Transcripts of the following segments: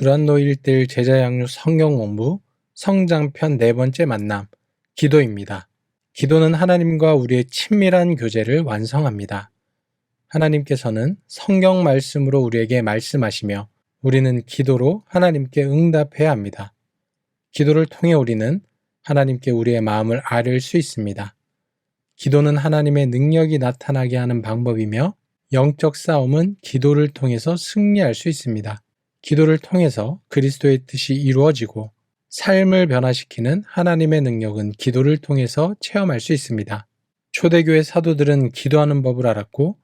두란노 1대1 제자 양육 성경 공부 성장편 네 번째 만남 기도입니다. 기도는 하나님과 우리의 친밀한 교제를 완성합니다. 하나님께서는 성경 말씀으로 우리에게 말씀하시며 우리는 기도로 하나님께 응답해야 합니다. 기도를 통해 우리는 하나님께 우리의 마음을 아뢰 수 있습니다. 기도는 하나님의 능력이 나타나게 하는 방법이며 영적 싸움은 기도를 통해서 승리할 수 있습니다. 기도를 통해서 그리스도의 뜻이 이루어지고 삶을 변화시키는 하나님의 능력은 기도를 통해서 체험할 수 있습니다. 초대교회 사도들은 기도하는 법을 알았고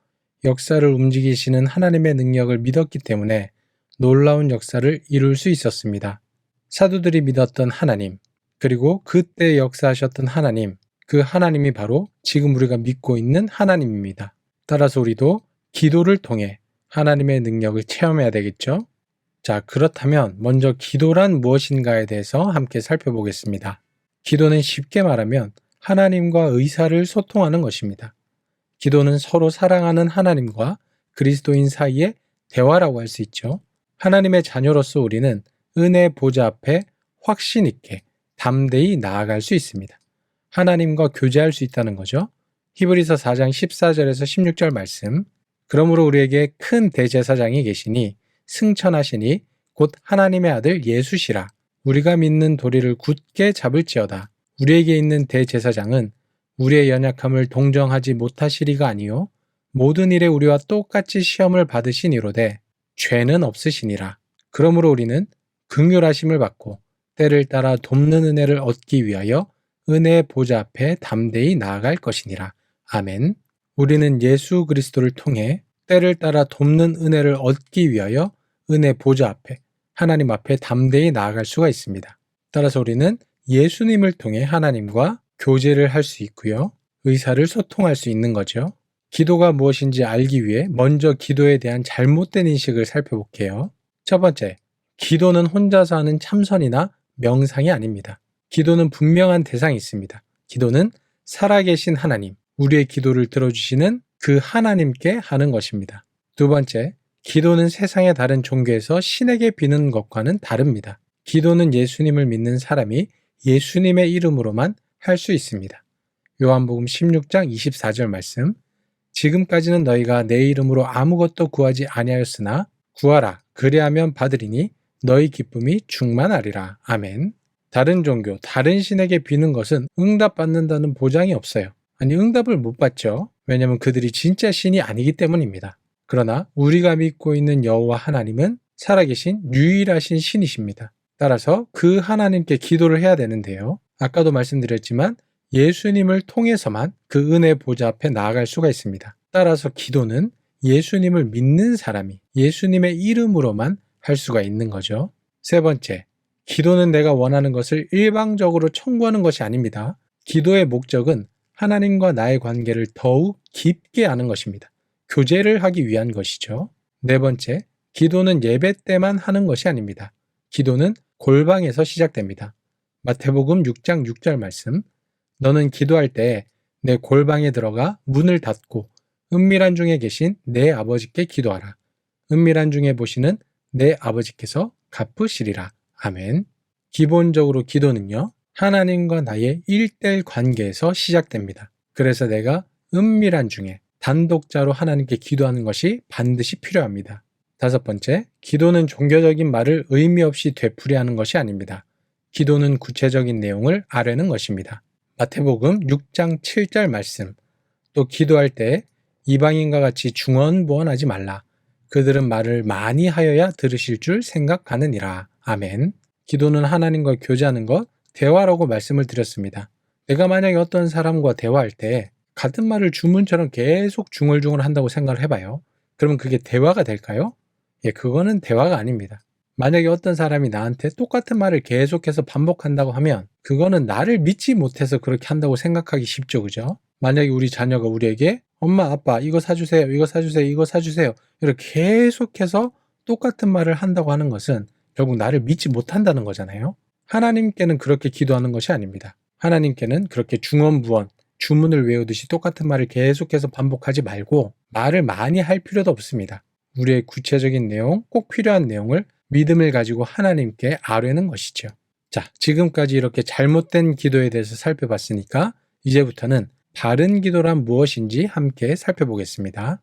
역사를 움직이시는 하나님의 능력을 믿었기 때문에 놀라운 역사를 이룰 수 있었습니다. 사도들이 믿었던 하나님, 그리고 그때 역사하셨던 하나님, 그 하나님이 바로 지금 우리가 믿고 있는 하나님입니다. 따라서 우리도 기도를 통해 하나님의 능력을 체험해야 되겠죠? 자, 그렇다면 먼저 기도란 무엇인가에 대해서 함께 살펴보겠습니다. 기도는 쉽게 말하면 하나님과 의사를 소통하는 것입니다. 기도는 서로 사랑하는 하나님과 그리스도인 사이의 대화라고 할 수 있죠. 하나님의 자녀로서 우리는 은혜 보좌 앞에 확신 있게 담대히 나아갈 수 있습니다. 하나님과 교제할 수 있다는 거죠. 히브리서 4장 14절에서 16절 말씀. 그러므로 우리에게 큰 대제사장이 계시니 승천하시니 곧 하나님의 아들 예수시라. 우리가 믿는 도리를 굳게 잡을지어다. 우리에게 있는 대제사장은 우리의 연약함을 동정하지 못하시리가 아니요 모든 일에 우리와 똑같이 시험을 받으시니로되 죄는 없으시니라. 그러므로 우리는 긍휼하심을 받고 때를 따라 돕는 은혜를 얻기 위하여 은혜의 보좌 앞에 담대히 나아갈 것이니라. 아멘. 우리는 예수 그리스도를 통해 때를 따라 돕는 은혜를 얻기 위하여 은혜 보좌 앞에 하나님 앞에 담대히 나아갈 수가 있습니다. 따라서 우리는 예수님을 통해 하나님과 교제를 할 수 있고요. 의사를 소통할 수 있는 거죠. 기도가 무엇인지 알기 위해 먼저 기도에 대한 잘못된 인식을 살펴볼게요. 첫 번째, 기도는 혼자서 하는 참선이나 명상이 아닙니다. 기도는 분명한 대상이 있습니다. 기도는 살아계신 하나님, 우리의 기도를 들어주시는 그 하나님께 하는 것입니다. 두 번째, 기도는 세상의 다른 종교에서 신에게 비는 것과는 다릅니다. 기도는 예수님을 믿는 사람이 예수님의 이름으로만 할 수 있습니다. 요한복음 16장 24절 말씀. 지금까지는 너희가 내 이름으로 아무것도 구하지 아니하였으나 구하라 그리하면 받으리니 너희 기쁨이 충만하리라. 아멘. 다른 종교, 다른 신에게 비는 것은 응답받는다는 보장이 없어요. 아니, 응답을 못 받죠. 왜냐하면 그들이 진짜 신이 아니기 때문입니다. 그러나 우리가 믿고 있는 여호와 하나님은 살아계신 유일하신 신이십니다. 따라서 그 하나님께 기도를 해야 되는데요. 아까도 말씀드렸지만 예수님을 통해서만 그 은혜 보좌 앞에 나아갈 수가 있습니다. 따라서 기도는 예수님을 믿는 사람이 예수님의 이름으로만 할 수가 있는 거죠. 세 번째, 기도는 내가 원하는 것을 일방적으로 청구하는 것이 아닙니다. 기도의 목적은 하나님과 나의 관계를 더욱 깊게 아는 것입니다. 교제를 하기 위한 것이죠. 네 번째, 기도는 예배 때만 하는 것이 아닙니다. 기도는 골방에서 시작됩니다. 마태복음 6장 6절 말씀. 너는 기도할 때 내 골방에 들어가 문을 닫고 은밀한 중에 계신 내 아버지께 기도하라. 은밀한 중에 보시는 내 아버지께서 갚으시리라. 아멘. 기본적으로 기도는요, 하나님과 나의 1대1 관계에서 시작됩니다. 그래서 내가 은밀한 중에 단독자로 하나님께 기도하는 것이 반드시 필요합니다. 다섯 번째, 기도는 종교적인 말을 의미 없이 되풀이하는 것이 아닙니다. 기도는 구체적인 내용을 아뢰는 것입니다. 마태복음 6장 7절 말씀. 또 기도할 때 이방인과 같이 중언부언하지 말라. 그들은 말을 많이 하여야 들으실 줄 생각하느니라. 아멘. 기도는 하나님과 교제하는 것, 대화라고 말씀을 드렸습니다. 내가 만약에 어떤 사람과 대화할 때 같은 말을 주문처럼 계속 중얼중얼 한다고 생각을 해봐요. 그러면 그게 대화가 될까요? 예, 그거는 대화가 아닙니다. 만약에 어떤 사람이 나한테 똑같은 말을 계속해서 반복한다고 하면 그거는 나를 믿지 못해서 그렇게 한다고 생각하기 쉽죠, 그죠? 만약에 우리 자녀가 우리에게 엄마, 아빠 이거 사주세요, 이거 사주세요, 이거 사주세요 이렇게 계속해서 똑같은 말을 한다고 하는 것은 결국 나를 믿지 못한다는 거잖아요. 하나님께는 그렇게 기도하는 것이 아닙니다. 하나님께는 그렇게 중언부언, 주문을 외우듯이 똑같은 말을 계속해서 반복하지 말고 말을 많이 할 필요도 없습니다. 우리의 구체적인 내용, 꼭 필요한 내용을 믿음을 가지고 하나님께 아뢰는 것이죠. 자, 지금까지 이렇게 잘못된 기도에 대해서 살펴봤으니까 이제부터는 바른 기도란 무엇인지 함께 살펴보겠습니다.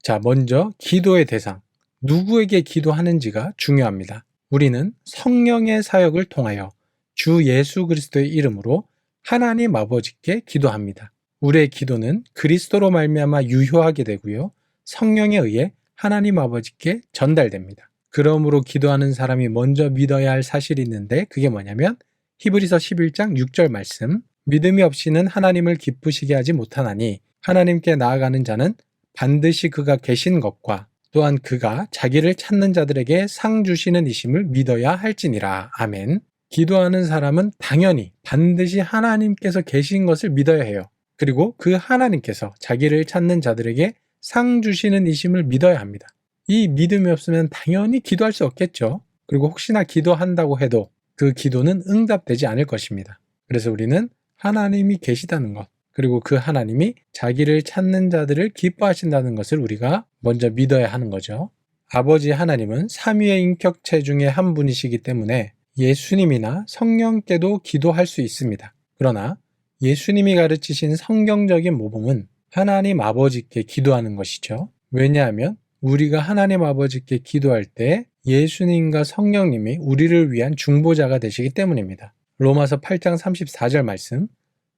자, 먼저 기도의 대상, 누구에게 기도하는지가 중요합니다. 우리는 성령의 사역을 통하여 주 예수 그리스도의 이름으로 하나님 아버지께 기도합니다. 우리의 기도는 그리스도로 말미암아 유효하게 되고요. 성령에 의해 하나님 아버지께 전달됩니다. 그러므로 기도하는 사람이 먼저 믿어야 할 사실이 있는데 그게 뭐냐면 히브리서 11장 6절 말씀, 믿음이 없이는 하나님을 기쁘시게 하지 못하나니 하나님께 나아가는 자는 반드시 그가 계신 것과 또한 그가 자기를 찾는 자들에게 상 주시는 이심을 믿어야 할지니라. 아멘. 기도하는 사람은 당연히 반드시 하나님께서 계신 것을 믿어야 해요. 그리고 그 하나님께서 자기를 찾는 자들에게 상 주시는 이심을 믿어야 합니다. 이 믿음이 없으면 당연히 기도할 수 없겠죠. 그리고 혹시나 기도한다고 해도 그 기도는 응답되지 않을 것입니다. 그래서 우리는 하나님이 계시다는 것, 그리고 그 하나님이 자기를 찾는 자들을 기뻐하신다는 것을 우리가 먼저 믿어야 하는 거죠. 아버지 하나님은 삼위의 인격체 중에 한 분이시기 때문에 예수님이나 성령께도 기도할 수 있습니다. 그러나 예수님이 가르치신 성경적인 모범은 하나님 아버지께 기도하는 것이죠. 왜냐하면 우리가 하나님 아버지께 기도할 때 예수님과 성령님이 우리를 위한 중보자가 되시기 때문입니다. 로마서 8장 34절 말씀,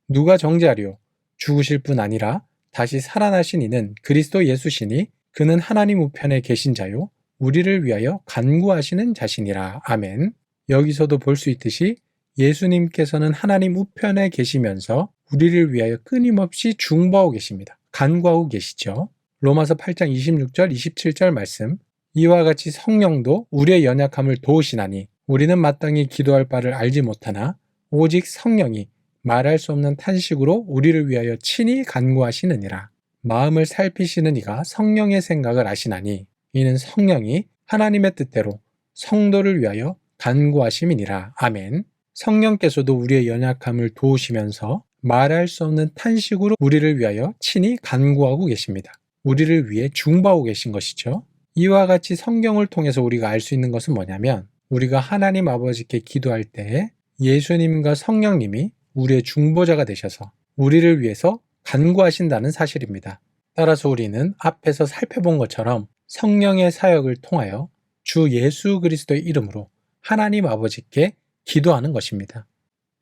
누가 정죄하리요? 죽으실 뿐 아니라 다시 살아나신 이는 그리스도 예수시니 그는 하나님 우편에 계신 자요 우리를 위하여 간구하시는 자시니라. 아멘. 여기서도 볼 수 있듯이 예수님께서는 하나님 우편에 계시면서 우리를 위하여 끊임없이 중보하고 계십니다. 간구하고 계시죠. 로마서 8장 26절 27절 말씀, 이와 같이 성령도 우리의 연약함을 도우시나니 우리는 마땅히 기도할 바를 알지 못하나 오직 성령이 말할 수 없는 탄식으로 우리를 위하여 친히 간구하시느니라. 마음을 살피시는 이가 성령의 생각을 아시나니 이는 성령이 하나님의 뜻대로 성도를 위하여 간구하심이니라. 아멘. 성령께서도 우리의 연약함을 도우시면서 말할 수 없는 탄식으로 우리를 위하여 친히 간구하고 계십니다. 우리를 위해 중보하고 계신 것이죠. 이와 같이 성경을 통해서 우리가 알 수 있는 것은 뭐냐면 우리가 하나님 아버지께 기도할 때에 예수님과 성령님이 우리의 중보자가 되셔서 우리를 위해서 간구하신다는 사실입니다. 따라서 우리는 앞에서 살펴본 것처럼 성령의 사역을 통하여 주 예수 그리스도의 이름으로 하나님 아버지께 기도하는 것입니다.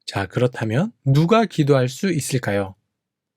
자, 그렇다면 누가 기도할 수 있을까요?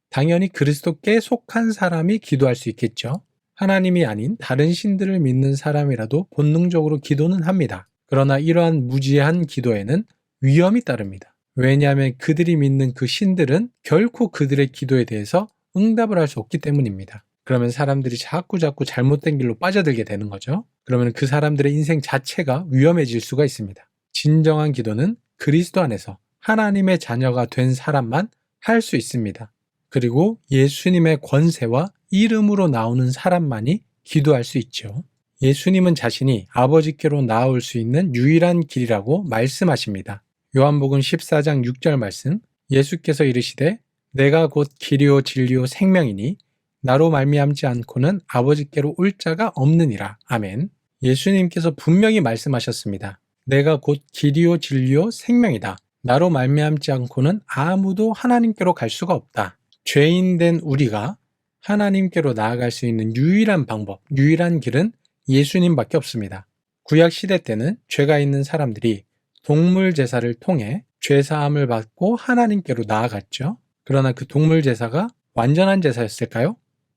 당연히 그리스도께 속한 사람이 기도할 수 있겠죠. 하나님이 아닌 다른 신들을 믿는 사람이라도 본능적으로 기도는 합니다. 그러나 이러한 무지한 기도에는 위험이 따릅니다. 왜냐하면 그들이 믿는 그 신들은 결코 그들의 기도에 대해서 응답을 할 수 없기 때문입니다. 그러면 사람들이 자꾸 잘못된 길로 빠져들게 되는 거죠. 그러면 그 사람들의 인생 자체가 위험해질 수가 있습니다. 진정한 기도는 그리스도 안에서 하나님의 자녀가 된 사람만 할 수 있습니다. 그리고 예수님의 권세와 이름으로 나오는 사람만이 기도할 수 있죠. 예수님은 자신이 아버지께로 나아올 수 있는 유일한 길이라고 말씀하십니다. 요한복음 14장 6절 말씀, 예수께서 이르시되 내가 곧 길이요 진리요 생명이니 나로 말미암지 않고는 아버지께로 올 자가 없느니라. 아멘. 예수님께서 분명히 말씀하셨습니다. 내가 곧 길이요 진리요 생명이다. 나로 말미암지 않고는 아무도 하나님께로 갈 수가 없다. 죄인된 우리가 하나님께로 나아갈 수 있는 유일한 방법, 유일한 길은 예수님밖에 없습니다. 구약 시대 때는 죄가 있는 사람들이 동물 제사를 통해 죄 사함을 받고 하나님께로 나아갔죠. 그러나 그 동물 제사가 완전한 제사였을까요?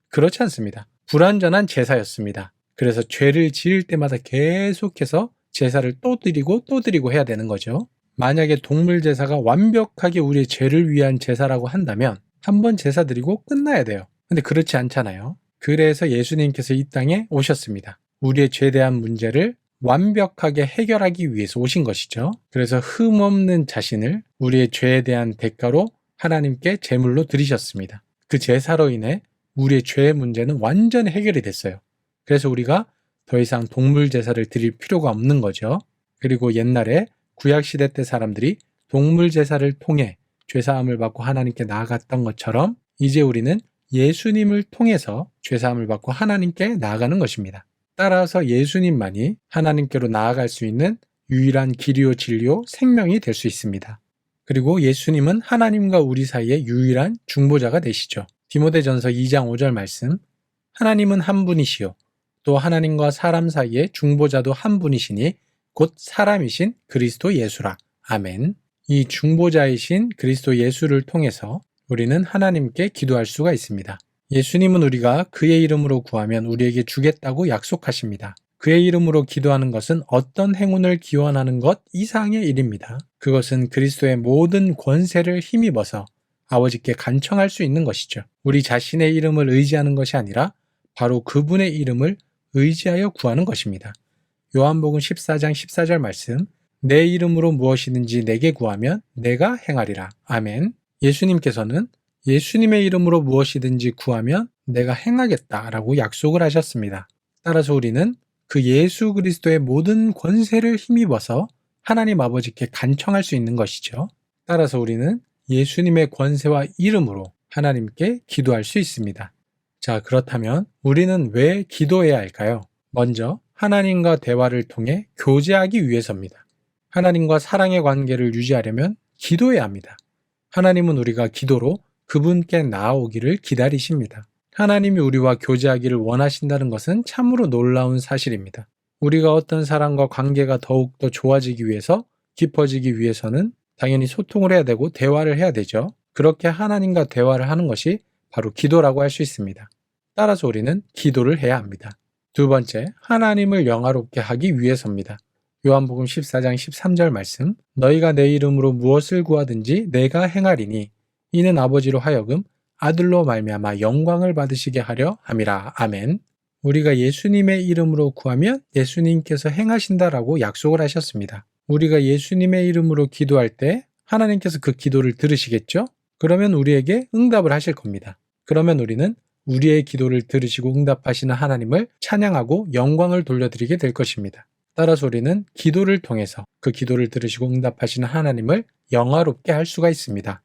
그렇지 않습니다. 불완전한 제사였습니다. 그래서 죄를 지을 때마다 계속해서 제사를 또 드리고 해야 되는 거죠. 만약에 동물 제사가 완벽하게 우리의 죄를 위한 제사라고 한다면 한번 제사 드리고 끝나야 돼요. 근데 그렇지 않잖아요. 그래서 예수님께서 이 땅에 오셨습니다. 우리의 죄에 대한 문제를 완벽하게 해결하기 위해서 오신 것이죠. 그래서 흠없는 자신을 우리의 죄에 대한 대가로 하나님께 제물로 드리셨습니다. 그 제사로 인해 우리의 죄의 문제는 완전히 해결이 됐어요. 그래서 우리가 더 이상 동물 제사를 드릴 필요가 없는 거죠. 그리고 옛날에 구약시대 때 사람들이 동물 제사를 통해 죄사함을 받고 하나님께 나아갔던 것처럼 이제 우리는 예수님을 통해서 죄사함을 받고 하나님께 나아가는 것입니다. 따라서 예수님만이 하나님께로 나아갈 수 있는 유일한 길이요 진리요 생명이 될 수 있습니다. 그리고 예수님은 하나님과 우리 사이의 유일한 중보자가 되시죠. 디모데전서 2장 5절 말씀, 하나님은 한 분이시요 또 하나님과 사람 사이의 중보자도 한 분이시니 곧 사람이신 그리스도 예수라. 아멘. 이 중보자이신 그리스도 예수를 통해서 우리는 하나님께 기도할 수가 있습니다. 예수님은 우리가 그의 이름으로 구하면 우리에게 주겠다고 약속하십니다. 그의 이름으로 기도하는 것은 어떤 행운을 기원하는 것 이상의 일입니다. 그것은 그리스도의 모든 권세를 힘입어서 아버지께 간청할 수 있는 것이죠. 우리 자신의 이름을 의지하는 것이 아니라 바로 그분의 이름을 의지하여 구하는 것입니다. 요한복음 14장 14절 말씀, 내 이름으로 무엇이든지 내게 구하면 내가 행하리라. 아멘. 예수님께서는 예수님의 이름으로 무엇이든지 구하면 내가 행하겠다라고 약속을 하셨습니다. 따라서 우리는 그 예수 그리스도의 모든 권세를 힘입어서 하나님 아버지께 간청할 수 있는 것이죠. 따라서 우리는 예수님의 권세와 이름으로 하나님께 기도할 수 있습니다. 자, 그렇다면 우리는 왜 기도해야 할까요? 먼저 하나님과 대화를 통해 교제하기 위해서입니다. 하나님과 사랑의 관계를 유지하려면 기도해야 합니다. 하나님은 우리가 기도로 그분께 나아오기를 기다리십니다. 하나님이 우리와 교제하기를 원하신다는 것은 참으로 놀라운 사실입니다. 우리가 어떤 사람과 관계가 더욱더 좋아지기 위해서, 깊어지기 위해서는 당연히 소통을 해야 되고 대화를 해야 되죠. 그렇게 하나님과 대화를 하는 것이 바로 기도라고 할 수 있습니다. 따라서 우리는 기도를 해야 합니다. 두 번째, 하나님을 영화롭게 하기 위해서입니다. 요한복음 14장 13절 말씀, 너희가 내 이름으로 무엇을 구하든지 내가 행하리니 이는 아버지로 하여금 아들로 말미암아 영광을 받으시게 하려 함이라. 아멘. 우리가 예수님의 이름으로 구하면 예수님께서 행하신다라고 약속을 하셨습니다. 우리가 예수님의 이름으로 기도할 때 하나님께서 그 기도를 들으시겠죠? 그러면 우리에게 응답을 하실 겁니다. 그러면 우리는 우리의 기도를 들으시고 응답하시는 하나님을 찬양하고 영광을 돌려드리게 될 것입니다. 따라서 우리는 기도를 통해서 그 기도를 들으시고 응답하시는 하나님을 영화롭게 할 수가 있습니다.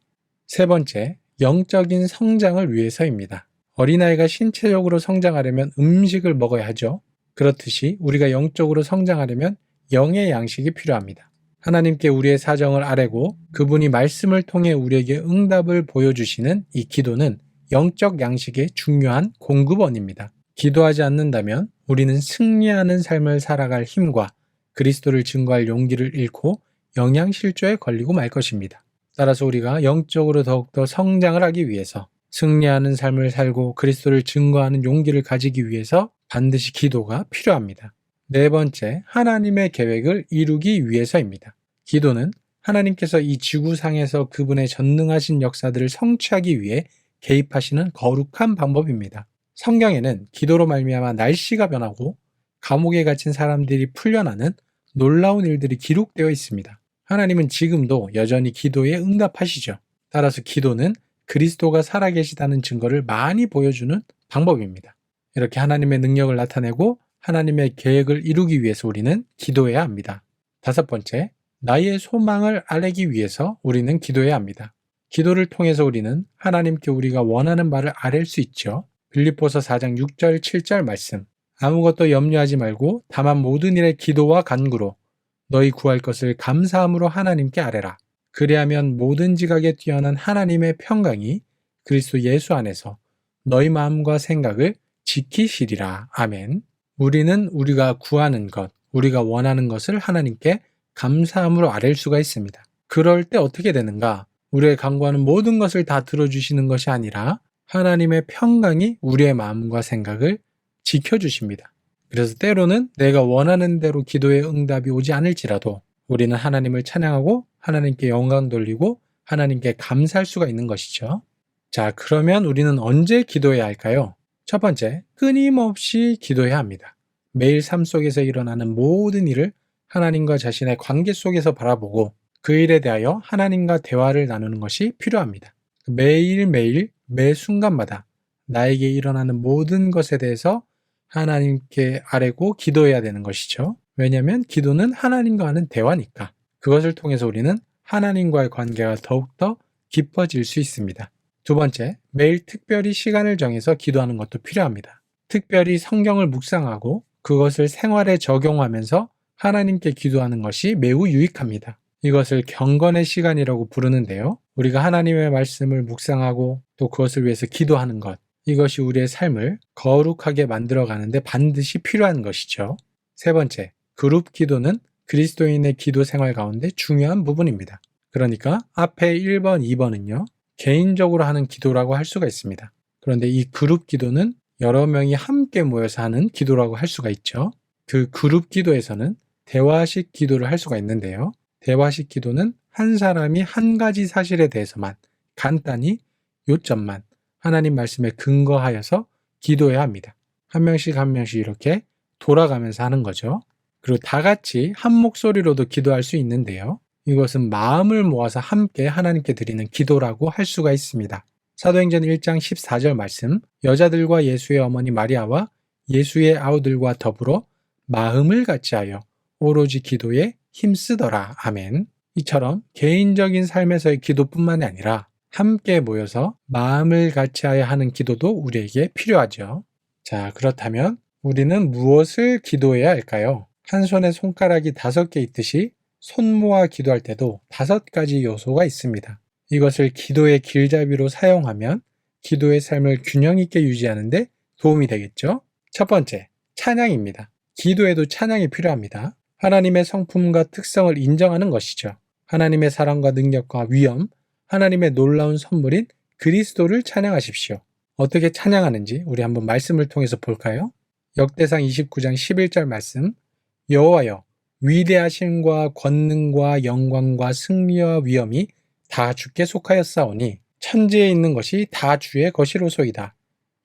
세 번째, 영적인 성장을 위해서입니다. 어린아이가 신체적으로 성장하려면 음식을 먹어야 하죠. 그렇듯이 우리가 영적으로 성장하려면 영의 양식이 필요합니다. 하나님께 우리의 사정을 아뢰고 그분이 말씀을 통해 우리에게 응답을 보여주시는 이 기도는 영적 양식의 중요한 공급원입니다. 기도하지 않는다면 우리는 승리하는 삶을 살아갈 힘과 그리스도를 증거할 용기를 잃고 영양실조에 걸리고 말 것입니다. 따라서 우리가 영적으로 더욱더 성장을 하기 위해서, 승리하는 삶을 살고 그리스도를 증거하는 용기를 가지기 위해서 반드시 기도가 필요합니다. 네 번째, 하나님의 계획을 이루기 위해서입니다. 기도는 하나님께서 이 지구상에서 그분의 전능하신 역사들을 성취하기 위해 개입하시는 거룩한 방법입니다. 성경에는 기도로 말미암아 날씨가 변하고 감옥에 갇힌 사람들이 풀려나는 놀라운 일들이 기록되어 있습니다. 하나님은 지금도 여전히 기도에 응답하시죠. 따라서 기도는 그리스도가 살아계시다는 증거를 많이 보여주는 방법입니다. 이렇게 하나님의 능력을 나타내고 하나님의 계획을 이루기 위해서 우리는 기도해야 합니다. 다섯 번째, 나의 소망을 아뢰기 위해서 우리는 기도해야 합니다. 기도를 통해서 우리는 하나님께 우리가 원하는 바를 아뢰 수 있죠. 빌립보서 4장 6절 7절 말씀, 아무것도 염려하지 말고 다만 모든 일에 기도와 간구로 너희 구할 것을 감사함으로 하나님께 아뢰라. 그리하면 모든 지각에 뛰어난 하나님의 평강이 그리스도 예수 안에서 너희 마음과 생각을 지키시리라. 아멘. 우리는 우리가 구하는 것, 우리가 원하는 것을 하나님께 감사함으로 아뢰일 수가 있습니다. 그럴 때 어떻게 되는가? 우리의 간구하는 모든 것을 다 들어주시는 것이 아니라 하나님의 평강이 우리의 마음과 생각을 지켜주십니다. 그래서 때로는 내가 원하는 대로 기도의 응답이 오지 않을지라도 우리는 하나님을 찬양하고 하나님께 영광 돌리고 하나님께 감사할 수가 있는 것이죠. 자, 그러면 우리는 언제 기도해야 할까요? 첫 번째, 끊임없이 기도해야 합니다. 매일 삶 속에서 일어나는 모든 일을 하나님과 자신의 관계 속에서 바라보고 그 일에 대하여 하나님과 대화를 나누는 것이 필요합니다. 매일매일 매 순간마다 나에게 일어나는 모든 것에 대해서 하나님께 아뢰고 기도해야 되는 것이죠. 왜냐하면 기도는 하나님과 하는 대화니까. 그것을 통해서 우리는 하나님과의 관계가 더욱더 깊어질 수 있습니다. 두 번째, 매일 특별히 시간을 정해서 기도하는 것도 필요합니다. 특별히 성경을 묵상하고 그것을 생활에 적용하면서 하나님께 기도하는 것이 매우 유익합니다. 이것을 경건의 시간이라고 부르는데요. 우리가 하나님의 말씀을 묵상하고 또 그것을 위해서 기도하는 것, 이것이 우리의 삶을 거룩하게 만들어가는데 반드시 필요한 것이죠. 세 번째, 그룹 기도는 그리스도인의 기도 생활 가운데 중요한 부분입니다. 그러니까 앞에 1번, 2번은요. 개인적으로 하는 기도라고 할 수가 있습니다. 그런데 이 그룹 기도는 여러 명이 함께 모여서 하는 기도라고 할 수가 있죠. 그 그룹 기도에서는 대화식 기도를 할 수가 있는데요. 대화식 기도는 한 사람이 한 가지 사실에 대해서만 간단히 요점만 하나님 말씀에 근거하여서 기도해야 합니다. 한 명씩 한 명씩 이렇게 돌아가면서 하는 거죠. 그리고 다 같이 한 목소리로도 기도할 수 있는데요. 이것은 마음을 모아서 함께 하나님께 드리는 기도라고 할 수가 있습니다. 사도행전 1장 14절 말씀, 여자들과 예수의 어머니 마리아와 예수의 아우들과 더불어 마음을 같이하여 오로지 기도에 힘쓰더라. 아멘. 이처럼 개인적인 삶에서의 기도뿐만이 아니라 함께 모여서 마음을 같이하여 하는 기도도 우리에게 필요하죠. 자, 그렇다면 우리는 무엇을 기도해야 할까요? 한 손에 손가락이 5개 있듯이 손 모아 기도할 때도 5가지 요소가 있습니다. 이것을 기도의 길잡이로 사용하면 기도의 삶을 균형 있게 유지하는 데 도움이 되겠죠? 첫 번째, 찬양입니다. 기도에도 찬양이 필요합니다. 하나님의 성품과 특성을 인정하는 것이죠. 하나님의 사랑과 능력과 위엄, 하나님의 놀라운 선물인 그리스도를 찬양하십시오. 어떻게 찬양하는지 우리 한번 말씀을 통해서 볼까요? 역대상 29장 11절 말씀, 여호와여 위대하심과 권능과 영광과 승리와 위엄이 다 주께 속하였사오니 천지에 있는 것이 다 주의 것이로소이다.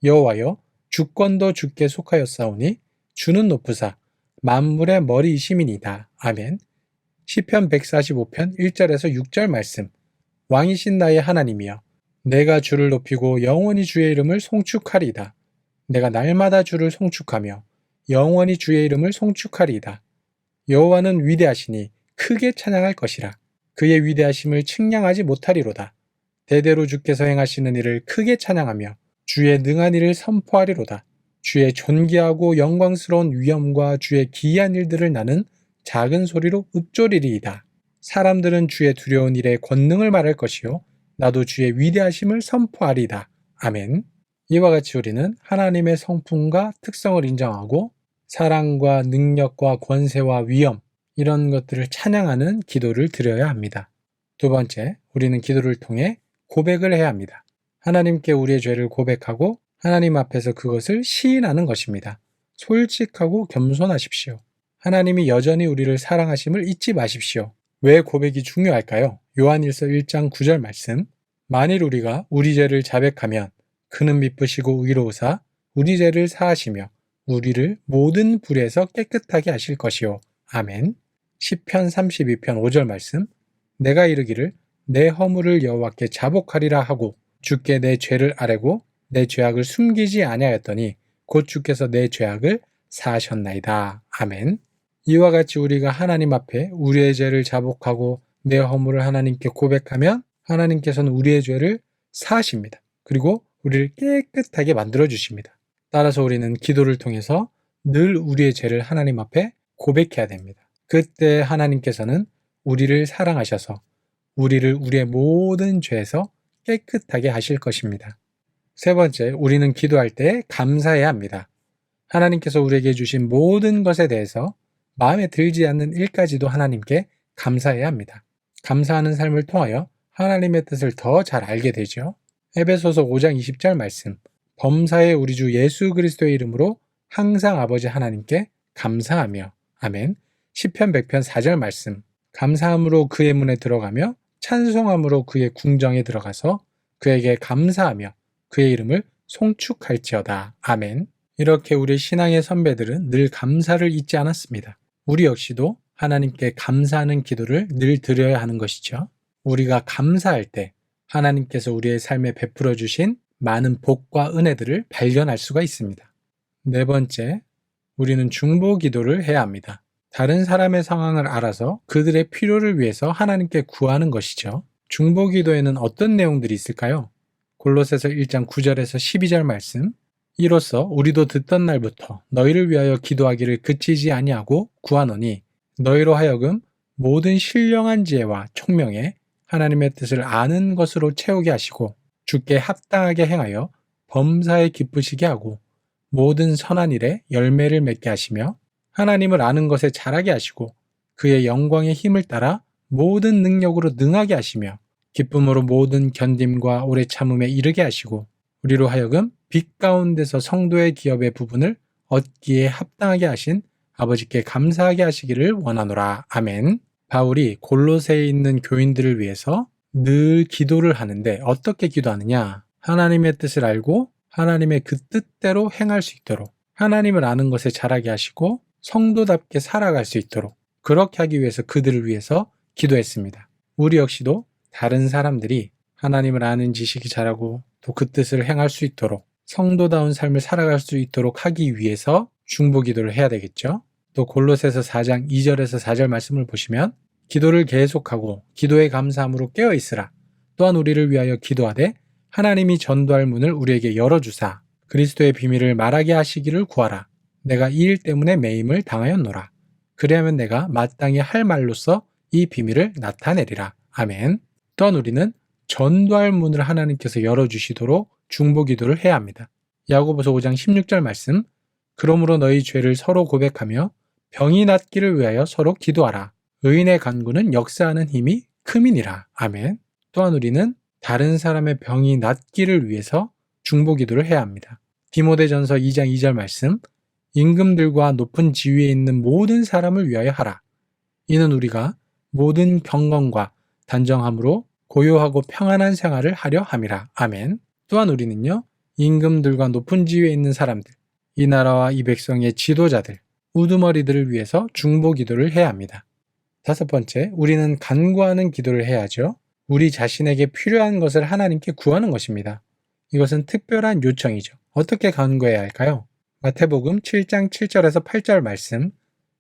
여호와여 주권도 주께 속하였사오니 주는 높으사 만물의 머리이심이니이다. 아멘. 시편 145편 1절에서 6절 말씀, 왕이신 나의 하나님이여 내가 주를 높이고 영원히 주의 이름을 송축하리이다. 내가 날마다 주를 송축하며 영원히 주의 이름을 송축하리이다. 여호와는 위대하시니 크게 찬양할 것이라. 그의 위대하심을 측량하지 못하리로다. 대대로 주께서 행하시는 일을 크게 찬양하며 주의 능한 일을 선포하리로다. 주의 존귀하고 영광스러운 위엄과 주의 기이한 일들을 나는 작은 소리로 읊조리리이다. 사람들은 주의 두려운 일에 권능을 말할 것이요 나도 주의 위대하심을 선포하리이다. 아멘. 이와 같이 우리는 하나님의 성품과 특성을 인정하고 사랑과 능력과 권세와 위엄, 이런 것들을 찬양하는 기도를 드려야 합니다. 두 번째, 우리는 기도를 통해 고백을 해야 합니다. 하나님께 우리의 죄를 고백하고 하나님 앞에서 그것을 시인하는 것입니다. 솔직하고 겸손하십시오. 하나님이 여전히 우리를 사랑하심을 잊지 마십시오. 왜 고백이 중요할까요? 요한일서 1장 9절 말씀, 만일 우리가 우리 죄를 자백하면 그는 미쁘시고 의로우사 우리 죄를 사하시며 우리를 모든 불에서 깨끗하게 하실 것이요. 아멘. 시편 32편 5절 말씀, 내가 이르기를 내 허물을 여호와께 자복하리라 하고 주께 내 죄를 아뢰고 내 죄악을 숨기지 아니하였더니 곧 주께서 내 죄악을 사하셨나이다. 아멘. 이와 같이 우리가 하나님 앞에 우리의 죄를 자복하고 내 허물을 하나님께 고백하면 하나님께서는 우리의 죄를 사하십니다. 그리고 우리를 깨끗하게 만들어 주십니다. 따라서 우리는 기도를 통해서 늘 우리의 죄를 하나님 앞에 고백해야 됩니다. 그때 하나님께서는 우리를 사랑하셔서 우리를 우리의 모든 죄에서 깨끗하게 하실 것입니다. 세 번째, 우리는 기도할 때 감사해야 합니다. 하나님께서 우리에게 주신 모든 것에 대해서 마음에 들지 않는 일까지도 하나님께 감사해야 합니다. 감사하는 삶을 통하여 하나님의 뜻을 더 잘 알게 되죠. 에베소서 5장 20절 말씀, 범사의 우리 주 예수 그리스도의 이름으로 항상 아버지 하나님께 감사하며. 아멘. 시편 100편 4절 말씀, 감사함으로 그의 문에 들어가며 찬송함으로 그의 궁정에 들어가서 그에게 감사하며 그의 이름을 송축할지어다. 아멘. 이렇게 우리 신앙의 선배들은 늘 감사를 잊지 않았습니다. 우리 역시도 하나님께 감사하는 기도를 늘 드려야 하는 것이죠. 우리가 감사할 때 하나님께서 우리의 삶에 베풀어 주신 많은 복과 은혜들을 발견할 수가 있습니다. 네 번째, 우리는 중보 기도를 해야 합니다. 다른 사람의 상황을 알아서 그들의 필요를 위해서 하나님께 구하는 것이죠. 중보 기도에는 어떤 내용들이 있을까요? 골로새서 1장 9절에서 12절 말씀, 이로써 우리도 듣던 날부터 너희를 위하여 기도하기를 그치지 아니하고 구하노니 너희로 하여금 모든 신령한 지혜와 총명에 하나님의 뜻을 아는 것으로 채우게 하시고 주께 합당하게 행하여 범사에 기쁘시게 하고 모든 선한 일에 열매를 맺게 하시며 하나님을 아는 것에 자라게 하시고 그의 영광의 힘을 따라 모든 능력으로 능하게 하시며 기쁨으로 모든 견딤과 오래 참음에 이르게 하시고 우리로 하여금 빛 가운데서 성도의 기업의 부분을 얻기에 합당하게 하신 아버지께 감사하게 하시기를 원하노라. 아멘. 바울이 골로새에 있는 교인들을 위해서 늘 기도를 하는데 어떻게 기도하느냐? 하나님의 뜻을 알고 하나님의 그 뜻대로 행할 수 있도록 하나님을 아는 것에 자라게 하시고 성도답게 살아갈 수 있도록 그렇게 하기 위해서 그들을 위해서 기도했습니다. 우리 역시도 다른 사람들이 하나님을 아는 지식이 자라고 또 그 뜻을 행할 수 있도록 성도다운 삶을 살아갈 수 있도록 하기 위해서 중보기도를 해야 되겠죠. 또 골로새서 4장 2절에서 4절 말씀을 보시면 기도를 계속하고 기도에 감사함으로 깨어있으라. 또한 우리를 위하여 기도하되 하나님이 전도할 문을 우리에게 열어주사 그리스도의 비밀을 말하게 하시기를 구하라. 내가 이 일 때문에 매임을 당하였노라. 그리하면 내가 마땅히 할 말로써 이 비밀을 나타내리라. 아멘. 또한 우리는 전도할 문을 하나님께서 열어주시도록 중보기도를 해야 합니다. 야고보서 5장 16절 말씀 그러므로 너희 죄를 서로 고백하며 병이 낫기를 위하여 서로 기도하라. 의인의 간구는 역사하는 힘이 큼이니라. 아멘. 또한 우리는 다른 사람의 병이 낫기를 위해서 중보기도를 해야 합니다. 디모데전서 2장 2절 말씀 임금들과 높은 지위에 있는 모든 사람을 위하여 하라. 이는 우리가 모든 경건과 단정함으로 고요하고 평안한 생활을 하려 함이라. 아멘. 또한 우리는요. 임금들과 높은 지위에 있는 사람들, 이 나라와 이 백성의 지도자들, 우두머리들을 위해서 중보기도를 해야 합니다. 다섯 번째, 우리는 간구하는 기도를 해야죠. 우리 자신에게 필요한 것을 하나님께 구하는 것입니다. 이것은 특별한 요청이죠. 어떻게 간구해야 할까요? 마태복음 7장 7절에서 8절 말씀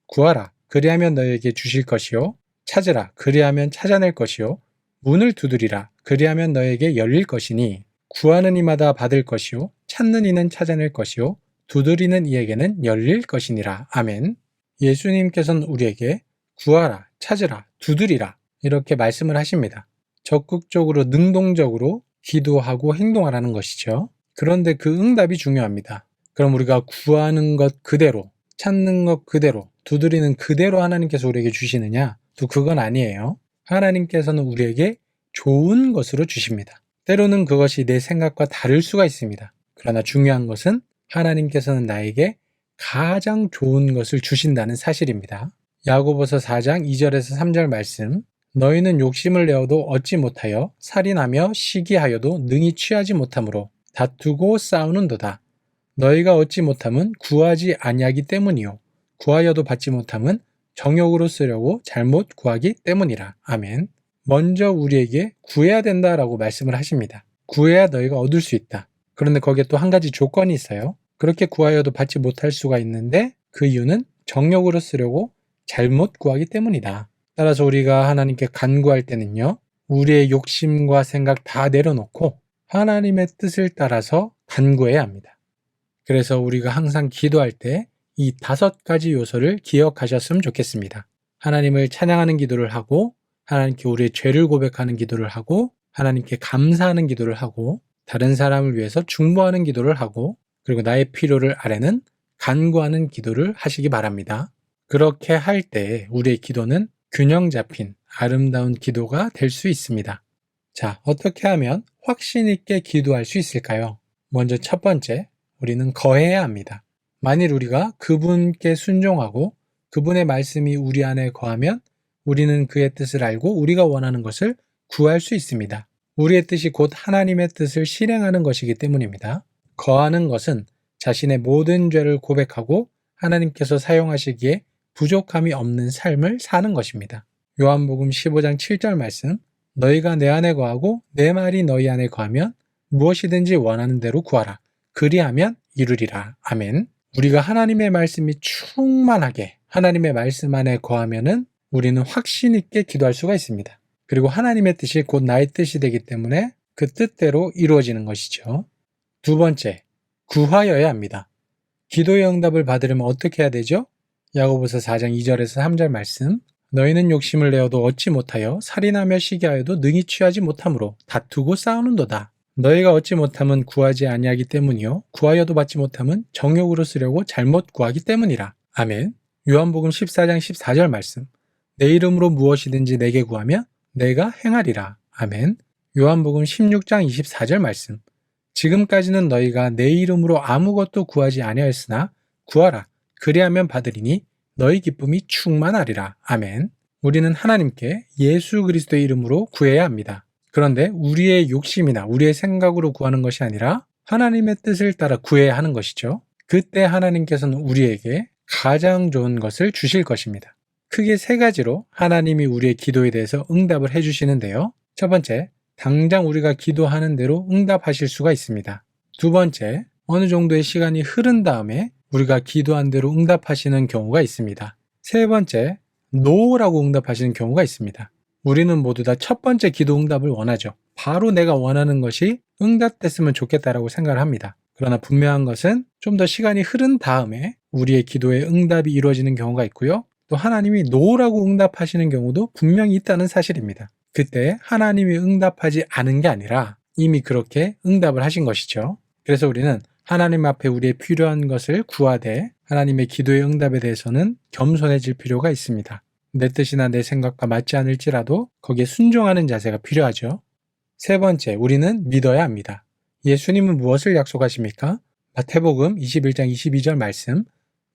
구하라 그리하면 너에게 주실 것이요 찾으라 그리하면 찾아낼 것이요 문을 두드리라 그리하면 너에게 열릴 것이니 구하는 이마다 받을 것이요 찾는 이는 찾아낼 것이요 두드리는 이에게는 열릴 것이니라. 아멘. 예수님께서는 우리에게 구하라 찾으라 두드리라 이렇게 말씀을 하십니다. 적극적으로 능동적으로 기도하고 행동하라는 것이죠. 그런데 그 응답이 중요합니다. 그럼 우리가 구하는 것 그대로, 찾는 것 그대로, 두드리는 그대로 하나님께서 우리에게 주시느냐? 또 그건 아니에요. 하나님께서는 우리에게 좋은 것으로 주십니다. 때로는 그것이 내 생각과 다를 수가 있습니다. 그러나 중요한 것은 하나님께서는 나에게 가장 좋은 것을 주신다는 사실입니다. 야고보서 4장 2절에서 3절 말씀 너희는 욕심을 내어도 얻지 못하여 살인하며 시기하여도 능히 취하지 못하므로 다투고 싸우는도다. 너희가 얻지 못함은 구하지 아니하기 때문이요 구하여도 받지 못함은 정욕으로 쓰려고 잘못 구하기 때문이라. 아멘. 먼저 우리에게 구해야 된다라고 말씀을 하십니다. 구해야 너희가 얻을 수 있다. 그런데 거기에 또 한 가지 조건이 있어요. 그렇게 구하여도 받지 못할 수가 있는데 그 이유는 정욕으로 쓰려고 잘못 구하기 때문이다. 따라서 우리가 하나님께 간구할 때는요. 우리의 욕심과 생각 다 내려놓고 하나님의 뜻을 따라서 간구해야 합니다. 그래서 우리가 항상 기도할 때 이 5가지 요소를 기억하셨으면 좋겠습니다. 하나님을 찬양하는 기도를 하고 하나님께 우리의 죄를 고백하는 기도를 하고 하나님께 감사하는 기도를 하고 다른 사람을 위해서 중보하는 기도를 하고 그리고 나의 필요를 아뢰는 간구하는 기도를 하시기 바랍니다. 그렇게 할 때 우리의 기도는 균형 잡힌 아름다운 기도가 될 수 있습니다. 자, 어떻게 하면 확신 있게 기도할 수 있을까요? 먼저 첫 번째, 우리는 거해야 합니다. 만일 우리가 그분께 순종하고 그분의 말씀이 우리 안에 거하면 우리는 그의 뜻을 알고 우리가 원하는 것을 구할 수 있습니다. 우리의 뜻이 곧 하나님의 뜻을 실행하는 것이기 때문입니다. 거하는 것은 자신의 모든 죄를 고백하고 하나님께서 사용하시기에 부족함이 없는 삶을 사는 것입니다. 요한복음 15장 7절 말씀 너희가 내 안에 거하고 내 말이 너희 안에 거하면 무엇이든지 원하는 대로 구하라. 그리하면 이루리라. 아멘. 우리가 하나님의 말씀이 충만하게 하나님의 말씀 안에 거하면은 우리는 확신 있게 기도할 수가 있습니다. 그리고 하나님의 뜻이 곧 나의 뜻이 되기 때문에 그 뜻대로 이루어지는 것이죠. 두 번째, 구하여야 합니다. 기도의 응답을 받으려면 어떻게 해야 되죠? 야고보서 4장 2절에서 3절 말씀. 너희는 욕심을 내어도 얻지 못하여 살인하며 시기하여도 능히 취하지 못함으로 다투고 싸우는도다. 너희가 얻지 못함은 구하지 아니하기 때문이요 구하여도 받지 못함은 정욕으로 쓰려고 잘못 구하기 때문이라. 아멘. 요한복음 14장 14절 말씀. 내 이름으로 무엇이든지 내게 구하면 내가 행하리라. 아멘. 요한복음 16장 24절 말씀. 지금까지는 너희가 내 이름으로 아무것도 구하지 아니하였으나 구하라. 그리하면 받으리니 너희 기쁨이 충만하리라. 아멘. 우리는 하나님께 예수 그리스도의 이름으로 구해야 합니다. 그런데 우리의 욕심이나 우리의 생각으로 구하는 것이 아니라 하나님의 뜻을 따라 구해야 하는 것이죠. 그때 하나님께서는 우리에게 가장 좋은 것을 주실 것입니다. 크게 세 가지로 하나님이 우리의 기도에 대해서 응답을 해주시는데요. 첫 번째, 당장 우리가 기도하는 대로 응답하실 수가 있습니다. 두 번째, 어느 정도의 시간이 흐른 다음에 우리가 기도한 대로 응답하시는 경우가 있습니다. 세 번째, 노라고 응답하시는 경우가 있습니다. 우리는 모두 다 첫 번째 기도 응답을 원하죠. 바로 내가 원하는 것이 응답됐으면 좋겠다라고 생각을 합니다. 그러나 분명한 것은 좀 더 시간이 흐른 다음에 우리의 기도에 응답이 이루어지는 경우가 있고요. 또 하나님이 노라고 응답하시는 경우도 분명히 있다는 사실입니다. 그때 하나님이 응답하지 않은 게 아니라 이미 그렇게 응답을 하신 것이죠. 그래서 우리는 하나님 앞에 우리의 필요한 것을 구하되 하나님의 기도의 응답에 대해서는 겸손해질 필요가 있습니다. 내 뜻이나 내 생각과 맞지 않을지라도 거기에 순종하는 자세가 필요하죠. 세 번째, 우리는 믿어야 합니다. 예수님은 무엇을 약속하십니까? 마태복음 21장 22절 말씀.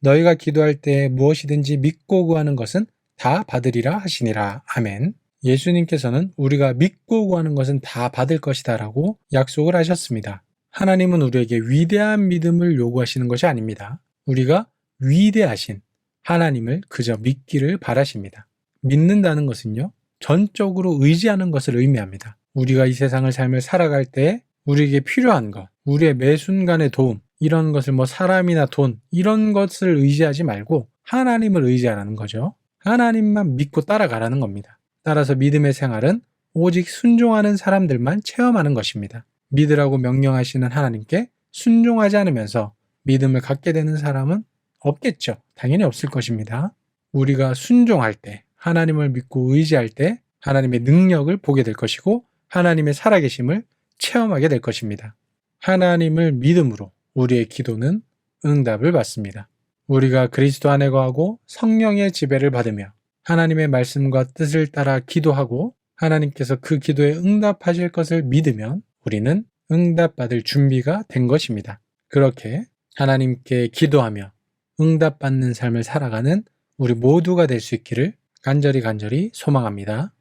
너희가 기도할 때 무엇이든지 믿고 구하는 것은 다 받으리라 하시니라. 아멘. 예수님께서는 우리가 믿고 구하는 것은 다 받을 것이다 라고 약속을 하셨습니다. 하나님은 우리에게 위대한 믿음을 요구하시는 것이 아닙니다. 우리가 위대하신 하나님을 그저 믿기를 바라십니다. 믿는다는 것은요, 전적으로 의지하는 것을 의미합니다. 우리가 이 세상을 삶을 살아갈 때 우리에게 필요한 것, 우리의 매 순간의 도움, 이런 것을 사람이나 돈, 이런 것을 의지하지 말고 하나님을 의지하라는 거죠. 하나님만 믿고 따라가라는 겁니다. 따라서 믿음의 생활은 오직 순종하는 사람들만 체험하는 것입니다. 믿으라고 명령하시는 하나님께 순종하지 않으면서 믿음을 갖게 되는 사람은 없겠죠. 당연히 없을 것입니다. 우리가 순종할 때, 하나님을 믿고 의지할 때 하나님의 능력을 보게 될 것이고 하나님의 살아계심을 체험하게 될 것입니다. 하나님을 믿음으로 우리의 기도는 응답을 받습니다. 우리가 그리스도 안에 거하고 성령의 지배를 받으며 하나님의 말씀과 뜻을 따라 기도하고 하나님께서 그 기도에 응답하실 것을 믿으면 우리는 응답받을 준비가 된 것입니다. 그렇게 하나님께 기도하며 응답받는 삶을 살아가는 우리 모두가 될 수 있기를 간절히 소망합니다.